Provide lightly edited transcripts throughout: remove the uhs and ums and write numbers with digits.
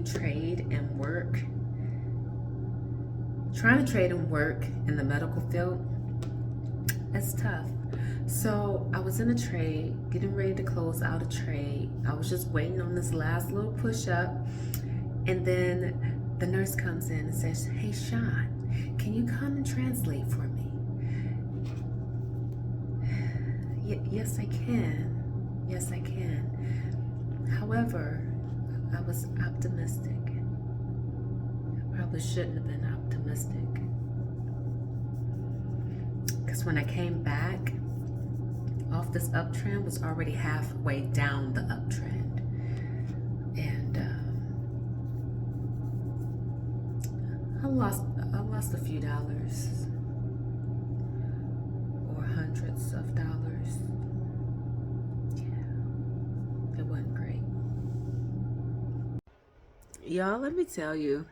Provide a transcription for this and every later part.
to trade and work, trying to trade and work in the medical field, it's tough. So I was in a trade, getting ready to close out a trade. I was just waiting on this last little push up. And then the nurse comes in and says, "Hey, Sean, can you come and translate for me?" Yes, I can. Yes, I can. However, I was optimistic. I probably shouldn't have been optimistic. Because when I came back off this uptrend, was already halfway down the uptrend. And I lost a few dollars or hundreds of dollars. Yeah, it wasn't great. Y'all, let me tell you,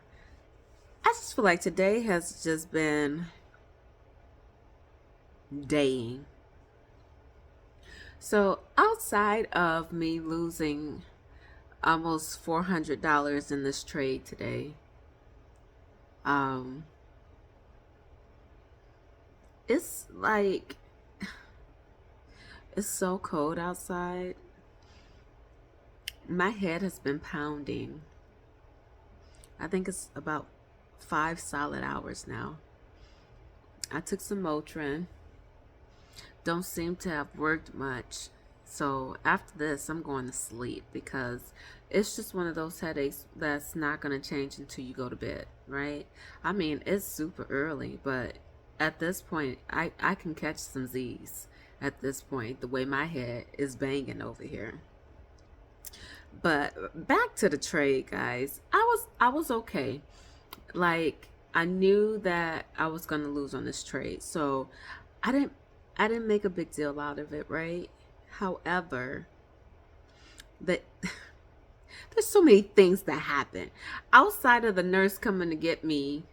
I just feel like today has just been daying. So outside of me losing almost $400 in this trade today, it's like, it's so cold outside. My head has been pounding. I think it's about 5 solid hours now. I took some Motrin. Don't seem to have worked much. So after this, I'm going to sleep because it's just one of those headaches that's not going to change until you go to bed, right? I mean, it's super early, but at this point, I can catch some Z's at this point, the way my head is banging over here. But back to the trade, guys. I was okay. Like, I knew that I was going to lose on this trade. So I didn't make a big deal out of it, right? However, there's so many things that happen outside of the nurse coming to get me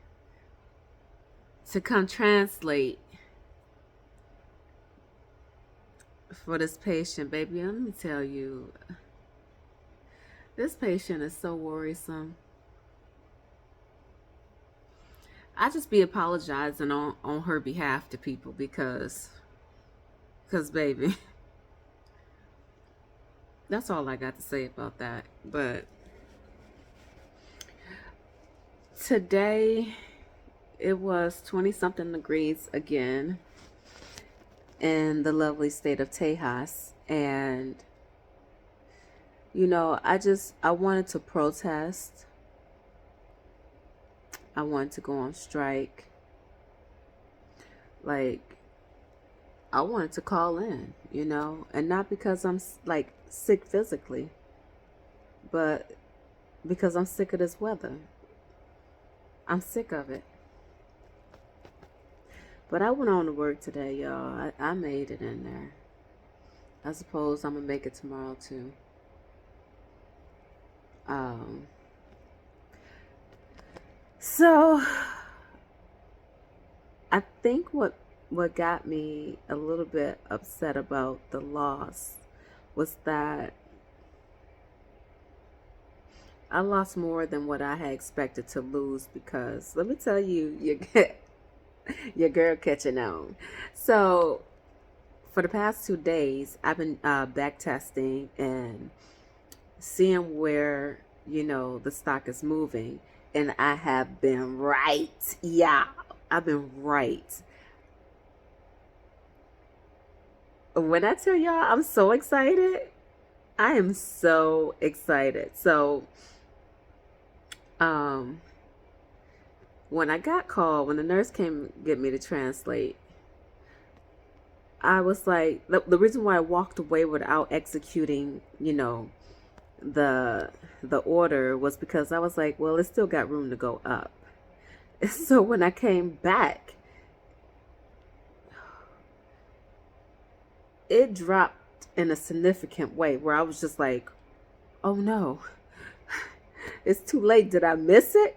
to come translate for this patient, baby. Let me tell you, this patient is so worrisome. I just be apologizing on her behalf to people because baby, that's all I got to say about that. But today it was 20 something degrees again in the lovely state of Tejas, and you know, I wanted to protest. I wanted to go on strike. Like, I wanted to call in, you know, and not because I'm like sick physically, but because I'm sick of this weather. I'm sick of it. But I went on to work today, y'all. I made it in there. I suppose I'm gonna make it tomorrow too. So I think what got me a little bit upset about the loss was that I lost more than what I had expected to lose, because let me tell you, your girl catching on. So for the past 2 days, I've been back testing and seeing where, you know, the stock is moving, and I have been right. Yeah, I've been right. When I tell y'all I'm so excited, I am so excited. So when I got called, when the nurse came get me to translate, I was like, the reason why I walked away without executing, you know, the order was because I was like, well, it's still got room to go up. So when I came back, it dropped in a significant way where I was just like, oh no, it's too late. Did I miss it?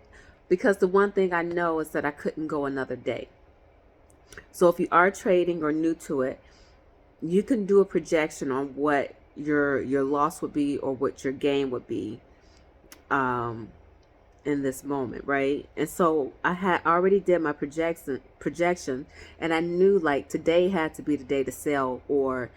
Because the one thing I know is that I couldn't go another day. So if you are trading or new to it, you can do a projection on what your loss would be or what your gain would be in this moment, right? And so I had already did my projection, and I knew like today had to be the day to sell, or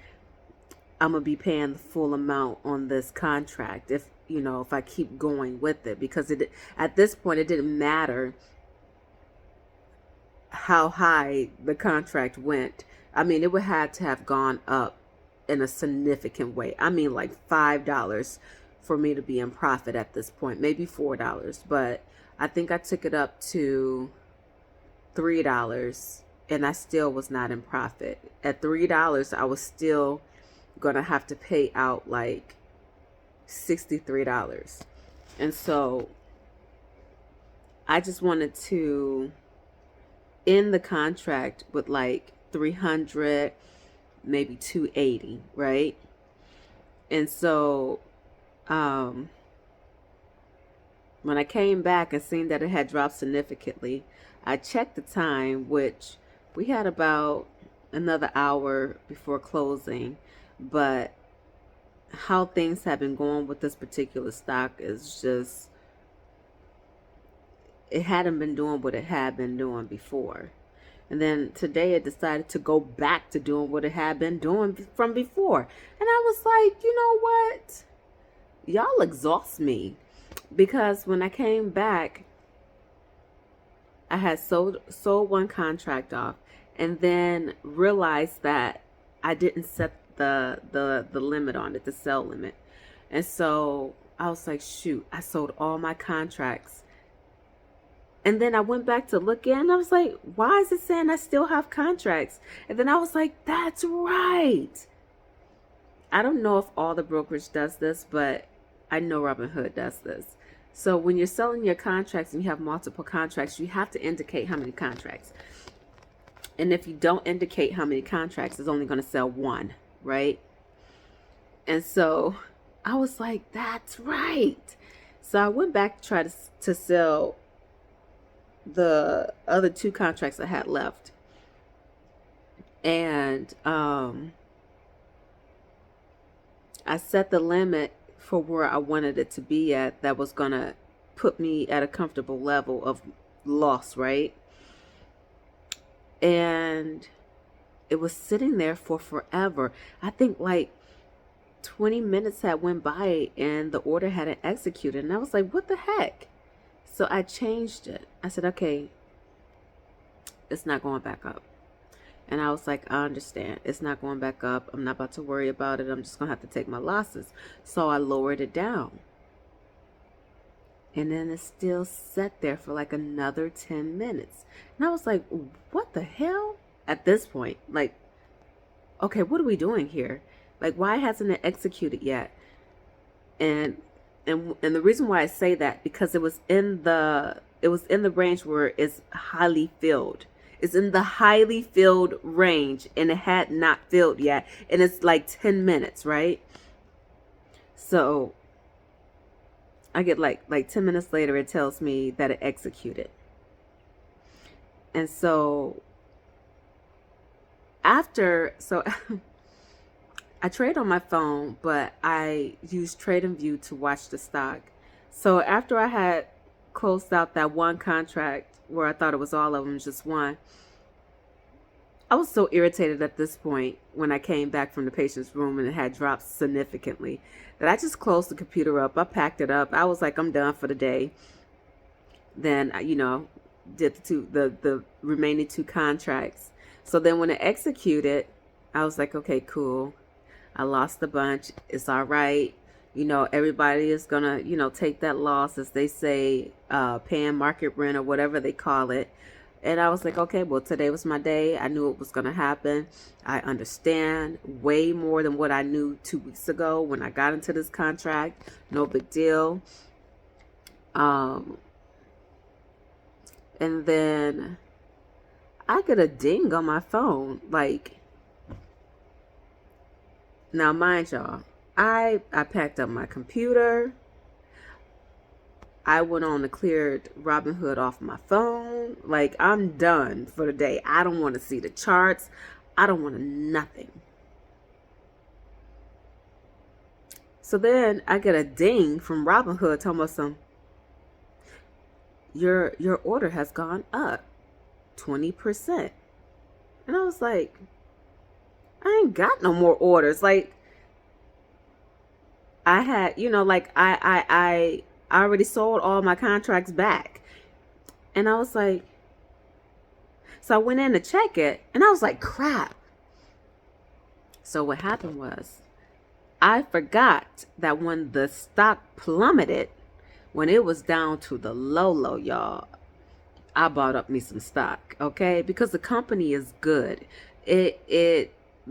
I'm gonna be paying the full amount on this contract if if I keep going with it, because it at this point it didn't matter how high the contract went. I mean, it would have to have gone up in a significant way. I mean, like $5 for me to be in profit at this point, maybe $4, but I think I took it up to $3 and I still was not in profit. At $3, I was still gonna have to pay out like $63. And so I just wanted to end the contract with like 300, maybe 280, right? And so when I came back and seen that it had dropped significantly, I checked the time, which we had about another hour before closing, but how things have been going with this particular stock is just, it hadn't been doing what it had been doing before. And then today it decided to go back to doing what it had been doing from before. And I was like, you know what? Y'all exhaust me. Because when I came back, I had sold one contract off, and then realized that I didn't set the limit on it, the sell limit. And so I was like, shoot, I sold all my contracts. And then I went back to look in, and I was like, why is it saying I still have contracts? And then I was like, that's right. I don't know if all the brokerage does this, but I know Robinhood does this. So when you're selling your contracts and you have multiple contracts, you have to indicate how many contracts. And if you don't indicate how many contracts, it's only going to sell one, right? And so I was like, that's right. So I went back to try to sell the other two contracts I had left. And I set the limit for where I wanted it to be at, that was going to put me at a comfortable level of loss, right? And it was sitting there for forever. I think like 20 minutes had went by and the order hadn't executed. And I was like, what the heck? So I changed it. I said, okay, it's not going back up. And I was like, I understand. It's not going back up. I'm not about to worry about it. I'm just going to have to take my losses. So I lowered it down. And then it still sat there for like another 10 minutes. And I was like, what the hell? At this point, like, okay, what are we doing here? Like, why hasn't it executed yet? And the reason why I say that, because it was in the range where it's highly filled. It's in the highly filled range, and it had not filled yet. And it's like 10 minutes, right? So I get like 10 minutes later, it tells me that it executed. And so I trade on my phone, but I use TradingView to watch the stock. So after I had closed out that one contract where I thought it was all of them, just one, I was so irritated at this point when I came back from the patient's room and it had dropped significantly that I just closed the computer up. I packed it up. I was like, I'm done for the day. Then, did the remaining two contracts. So then when it executed, I was like, okay, cool. I lost a bunch. It's all right. Everybody is going to, take that loss, as they say, paying market rent or whatever they call it. And I was like, okay, well, today was my day. I knew it was going to happen. I understand way more than what I knew 2 weeks ago when I got into this contract. No big deal. And then I get a ding on my phone. Like, now mind y'all, I packed up my computer. I went on and cleared Robinhood off my phone. Like, I'm done for the day. I don't want to see the charts. I don't want nothing. So then I get a ding from Robinhood telling me your order has gone up 20%. And I was like, I ain't got no more orders. Like, I had, like I already sold all my contracts back. And I was like, so I went in to check it and I was like, crap. So what happened was I forgot that when the stock plummeted, when it was down to the low, y'all, I bought up me some stock, okay? Because the company is good. The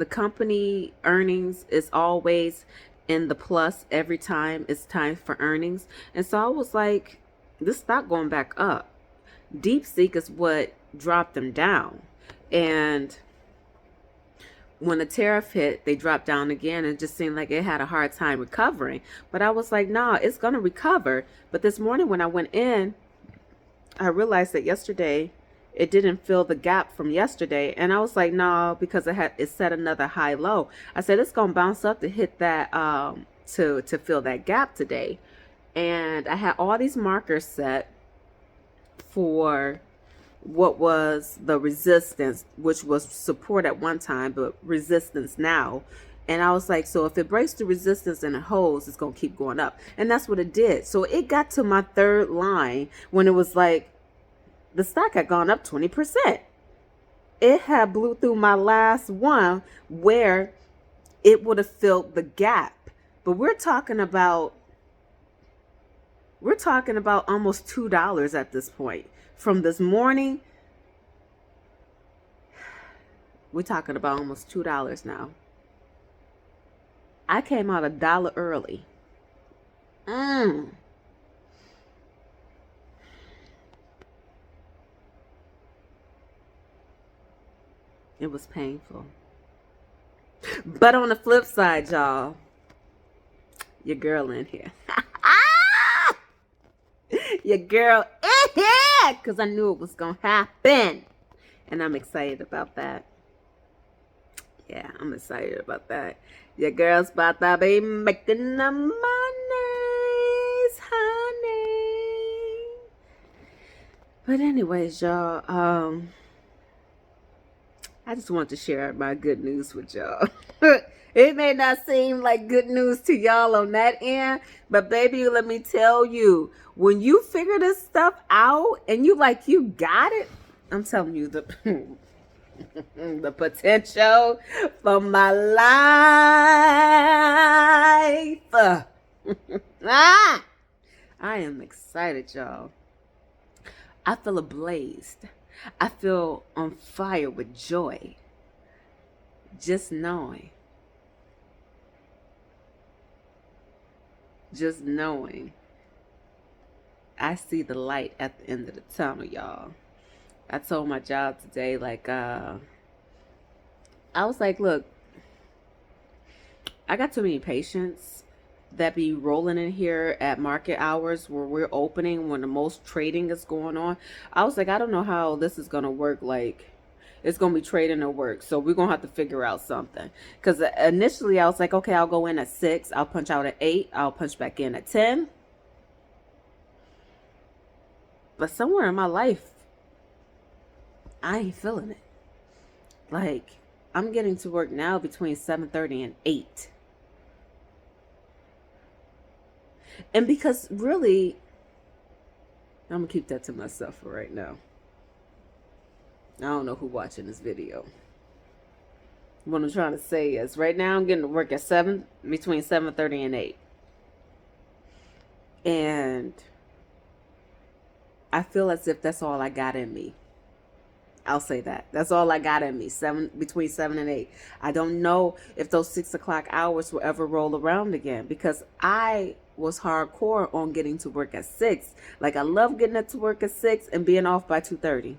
company earnings is always in the plus every time it's time for earnings. And so I was like, this stock going back up. DeepSeek is what dropped them down. And when the tariff hit, they dropped down again and it just seemed like it had a hard time recovering. But I was like, nah, it's going to recover. But this morning when I went in, I realized that yesterday it didn't fill the gap from yesterday. And I was like, no, because it set another high low. I said, it's going to bounce up to hit that, to fill that gap today. And I had all these markers set for what was the resistance, which was support at one time, but resistance now. And I was like, so if it breaks the resistance and it holds, it's going to keep going up. And that's what it did. So it got to my third line when it was like the stock had gone up 20%. It had blew through my last one where it would have filled the gap. But we're talking about almost $2 at this point. From this morning, we're talking about almost $2 now. I came out $1 early. It was painful. But on the flip side, y'all, your girl in here. Your girl in here, because I knew it was going to happen. And I'm excited about that. Yeah, I'm excited about that. Your girl's about to be making the monies, honey. But anyways, y'all, I just want to share my good news with y'all. It may not seem like good news to y'all on that end, but baby, let me tell you, when you figure this stuff out and you got it, I'm telling you, the the potential for my life. I am excited, y'all. I feel ablazed. I feel on fire with joy. Just knowing. I see the light at the end of the tunnel, y'all. I told my job today, I was like, look, I got too many patients that be rolling in here at market hours where we're opening when the most trading is going on. I was like, I don't know how this is going to work. Like, it's going to be trading or work. So we're going to have to figure out something. Because initially I was like, okay, I'll go in at 6. I'll punch out at 8. I'll punch back in at 10. But somewhere in my life, I ain't feeling it. Like, I'm getting to work now between 7:30 and 8. And because really, I'm going to keep that to myself for right now. I don't know who's watching this video. What I'm trying to say is right now I'm getting to work at between 7:30 and 8. And I feel as if that's all I got in me. I'll say that. That's all I got in me. Between 7 and 8. I don't know if those 6 o'clock hours will ever roll around again, because I was hardcore on getting to work at 6. Like, I love getting to work at 6 and being off by 2:30.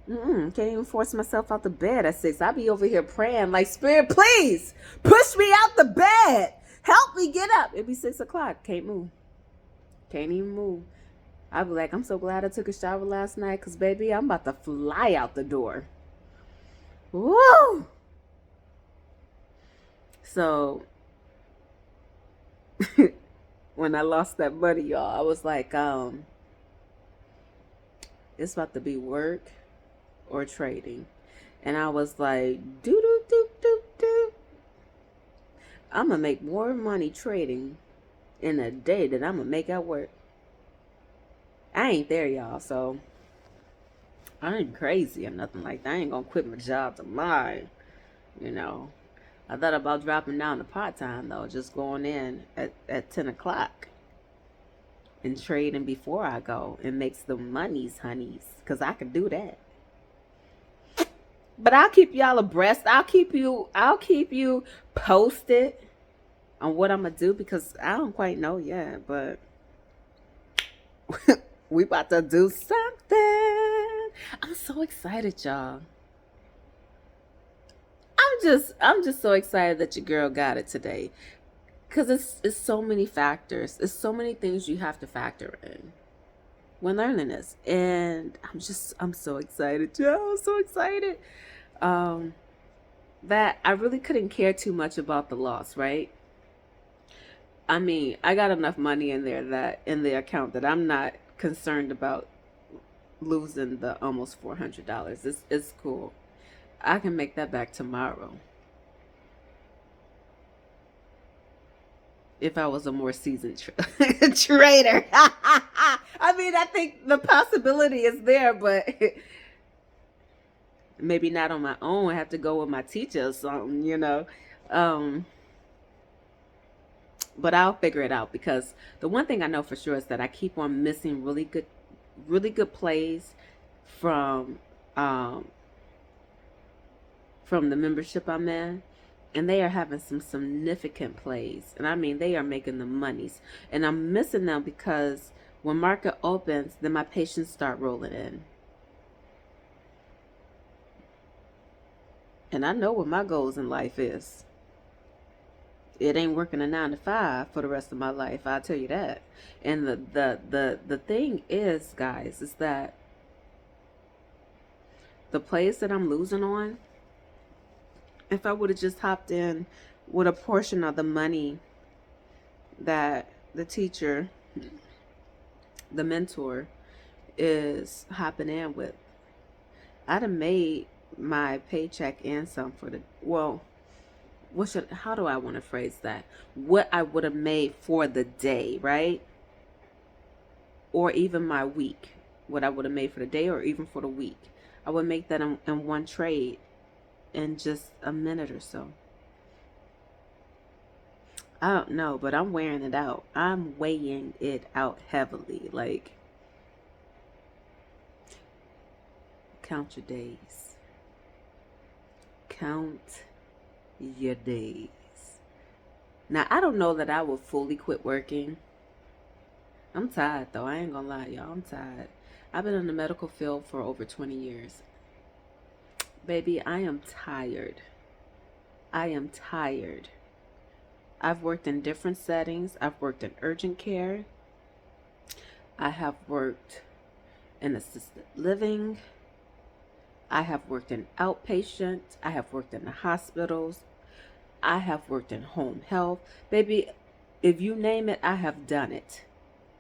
Can't even force myself out the bed at 6. I be over here praying like, Spirit, please push me out the bed. Help me get up. It'd be 6 o'clock. Can't move. Can't even move. I'd be like, I'm so glad I took a shower last night, because, baby, I'm about to fly out the door. Woo! So, when I lost that money, y'all, I was like, it's about to be work or trading. And I was like, do do do do do. I'm gonna make more money trading in a day than I'm gonna make at work. I ain't there, y'all, so I ain't crazy or nothing like that. I ain't gonna quit my job tomorrow, you know. I thought about dropping down to part-time though, just going in at 10 o'clock and trading before I go and make some monies, honeys, because I can do that. But I'll keep y'all abreast. I'll keep you posted on what I'm gonna do, because I don't quite know yet, but we about to do something. I'm so excited, y'all. I'm just so excited that your girl got it today. Cause it's so many factors. It's so many things you have to factor in when learning this. And I'm so excited, y'all. I'm so excited. Um that I really couldn't care too much about the loss, right? I mean, I got enough money in there, that in the account, that I'm not concerned about losing the almost $400. It's cool. I can make that back tomorrow if I was a more seasoned trader. I mean, I think the possibility is there, but maybe not on my own. I have to go with my teacher or something, you know. Um, but I'll figure it out, because the one thing I know for sure is that I keep on missing really good plays from um, from the membership I'm in, and they are having some significant plays, and I mean they are making the monies, and I'm missing them because when market opens, then my patients start rolling in, and I know what my goals in life is. It ain't working a 9 to 5 for the rest of my life, I'll tell you that. And the thing is, guys, is that the plays that I'm losing on, if I would have just hopped in with a portion of the money that the teacher, the mentor, is hopping in with, I'd have made my paycheck and some for the, well, how do I want to phrase that? What I would have made for the day, right? Or even my week. What I would have made for the day or even for the week. I would make that in one trade in just a minute or so. I don't know, but I'm wearing it out. I'm weighing it out heavily. Like, count your days. Count your days. Now, I don't know that I will fully quit working. I'm tired, though. I ain't gonna lie, y'all. I'm tired. I've been in the medical field for over 20 years. Baby, I am tired. I am tired. I've worked in different settings. I've worked in urgent care. I have worked in assisted living. I have worked in outpatient. I have worked in the hospitals. I have worked in home health. Baby, if you name it, I have done it.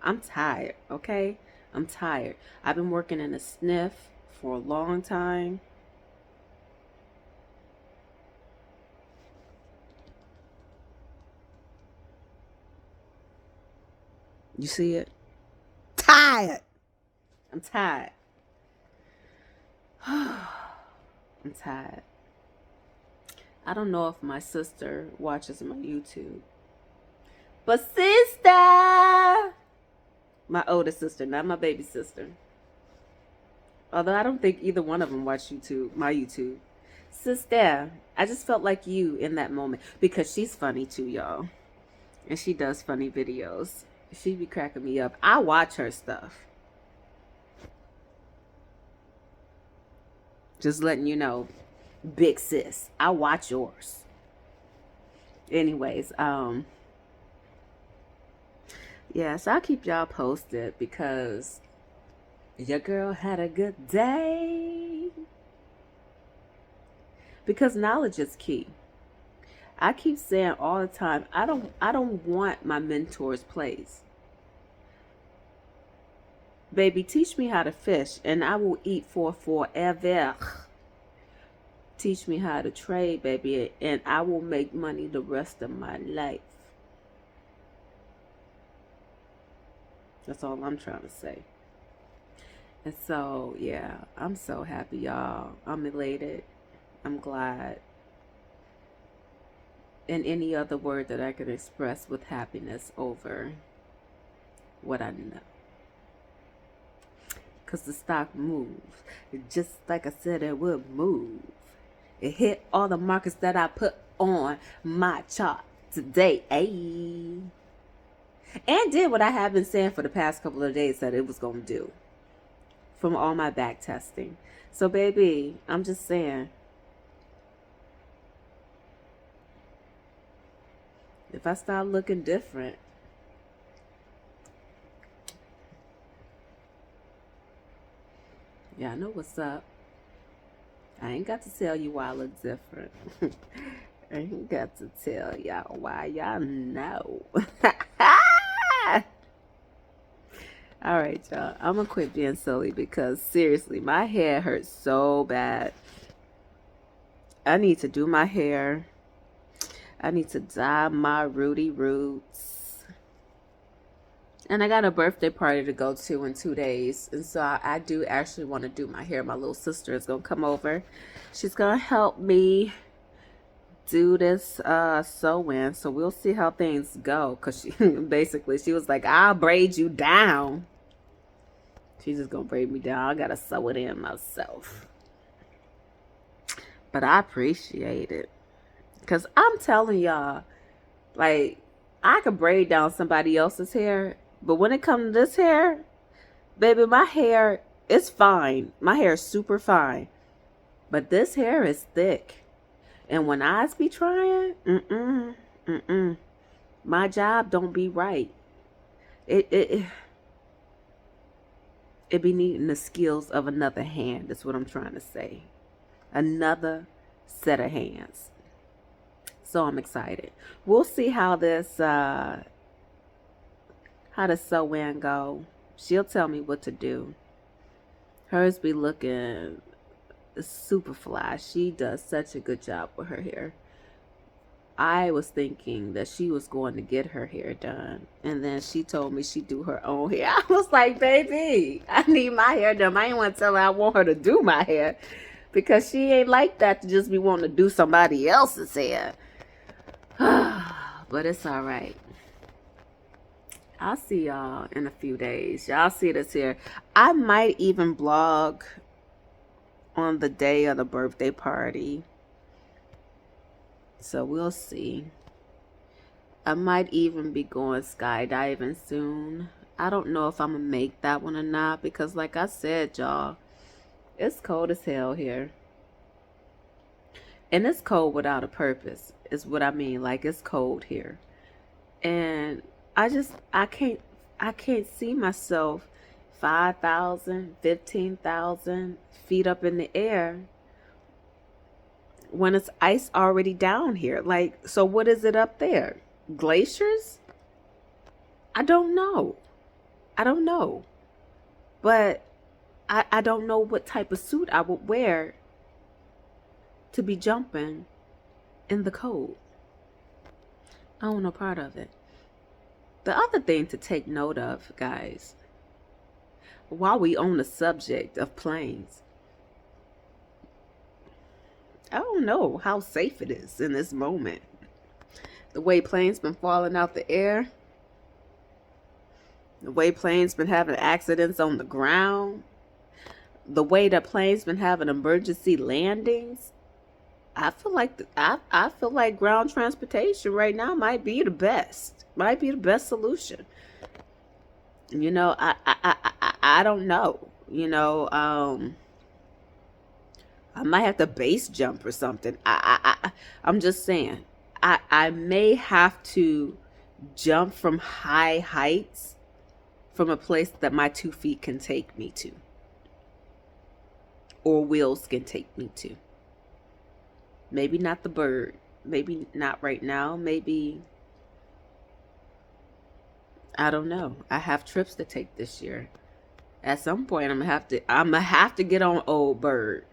I'm tired, okay? I'm tired. I've been working in a SNF for a long time. You see it? Tired. I'm tired. I'm tired. I don't know if my sister watches my YouTube. But sister, my older sister, not my baby sister. Although I don't think either one of them watch YouTube, my YouTube. Sister, I just felt like you in that moment, because she's funny too, y'all. And she does funny videos. She be cracking me up. I watch her stuff. Just letting you know, big sis, I watch yours. Anyways, yeah, so I'll keep y'all posted, because your girl had a good day. Because knowledge is key. I keep saying all the time, I don't want my mentor's plays. Baby, teach me how to fish, and I will eat for forever. Teach me how to trade, baby, and I will make money the rest of my life. That's all I'm trying to say. And so, yeah, I'm so happy, y'all. I'm elated. I'm glad. And any other word that I can express with happiness over what I know. Because the stock moves. Just like I said, it would move. It hit all the markers that I put on my chart today. Ayy. And did what I have been saying for the past couple of days that it was going to do. From all my back testing. So, baby, I'm just saying. If I start looking different, yeah, I know what's up. I ain't got to tell you why I look different. I ain't got to tell y'all why. Y'all know. All right, y'all. I'm going to quit being silly because, seriously, my hair hurts so bad. I need to do my hair. I need to dye my rooty roots. And I got a birthday party to go to in 2 days. And so I do actually want to do my hair. My little sister is going to come over. She's going to help me do this sew-in. So we'll see how things go. Because she basically, she was like, I'll braid you down. She's just going to braid me down. I got to sew it in myself. But I appreciate it. Because I'm telling y'all, like, I could braid down somebody else's hair. But when it comes to this hair, baby, my hair is fine. My hair is super fine. But this hair is thick. And when I be trying, my job don't be right. It be needing the skills of another hand. That's what I'm trying to say. Another set of hands. So I'm excited. We'll see how this, how the sew-in go. She'll tell me what to do. Hers be looking super fly. She does such a good job with her hair. I was thinking that she was going to get her hair done. And then she told me she'd do her own hair. I was like, baby, I need my hair done. I ain't want to tell her I want her to do my hair. Because she ain't like that to just be wanting to do somebody else's hair. But it's all right. I'll see y'all in a few days. Y'all see this here. I might even blog on the day of the birthday party. So we'll see. I might even be going skydiving soon. I don't know if I'm going to make that one or not. Because like I said, y'all, it's cold as hell here. And it's cold without a purpose, is what I mean. Like, it's cold here. And I can't see myself 5,000, 15,000 feet up in the air when it's ice already down here. Like, so what is it up there? Glaciers? I don't know. But I don't know what type of suit I would wear to be jumping in the cold. I don't know part of it. The other thing to take note of, guys, while we on the subject of planes, I don't know how safe it is in this moment. The way planes been falling out the air, the way planes been having accidents on the ground, the way that planes been having emergency landings. I feel like I feel like ground transportation right now might be the best. Might be the best solution. You know, I don't know. You know, I might have to base jump or something. I'm just saying. I may have to jump from high heights from a place that my 2 feet can take me to, or wheels can take me to. Maybe not the bird. Maybe not right now. Maybe, I don't know. I have trips to take this year. At some point, I'm gonna have to get on Old Bird,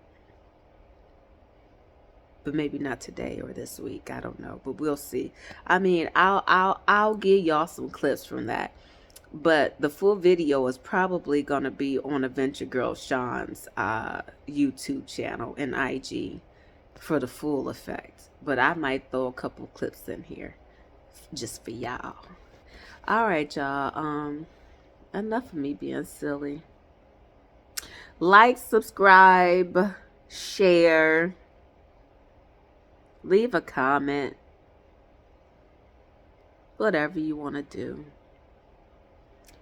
but maybe not today or this week. I don't know, but we'll see. I mean, I'll give y'all some clips from that, but the full video is probably gonna be on Adventure Girl Sean's YouTube channel and IG for the full effect. But I might throw a couple clips in here just for y'all. All right, y'all. Enough of me being silly. Like, subscribe, share, leave a comment, whatever you want to do.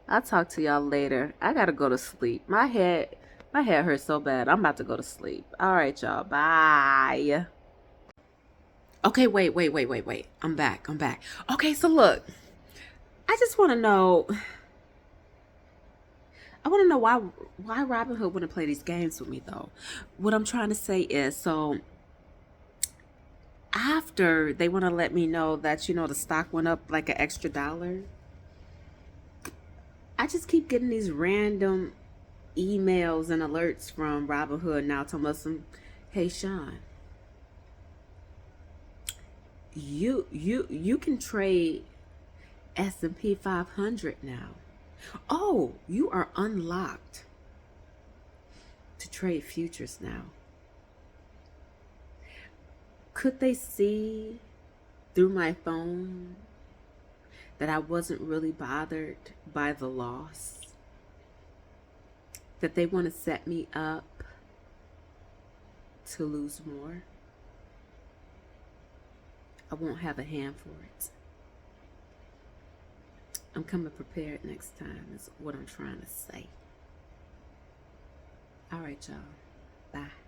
I'll talk to y'all later. I gotta go to sleep. My head hurts so bad. I'm about to go to sleep. All right, y'all. Bye. Okay, wait. I'm back. Okay, so look. I just want to know. I want to know why Robin Hood wouldn't play these games with me, though. What I'm trying to say is, so after they want to let me know that, you know, the stock went up like an extra $1, I just keep getting these random emails and alerts from Robin Hood now telling us, hey, Sean, you can trade S&P 500 now. Oh, you are unlocked to trade futures now. Could they see through my phone that I wasn't really bothered by the loss? That they want to set me up to lose more? I won't have a hand for it. I'm coming prepared next time is what I'm trying to say. All right, y'all. Bye.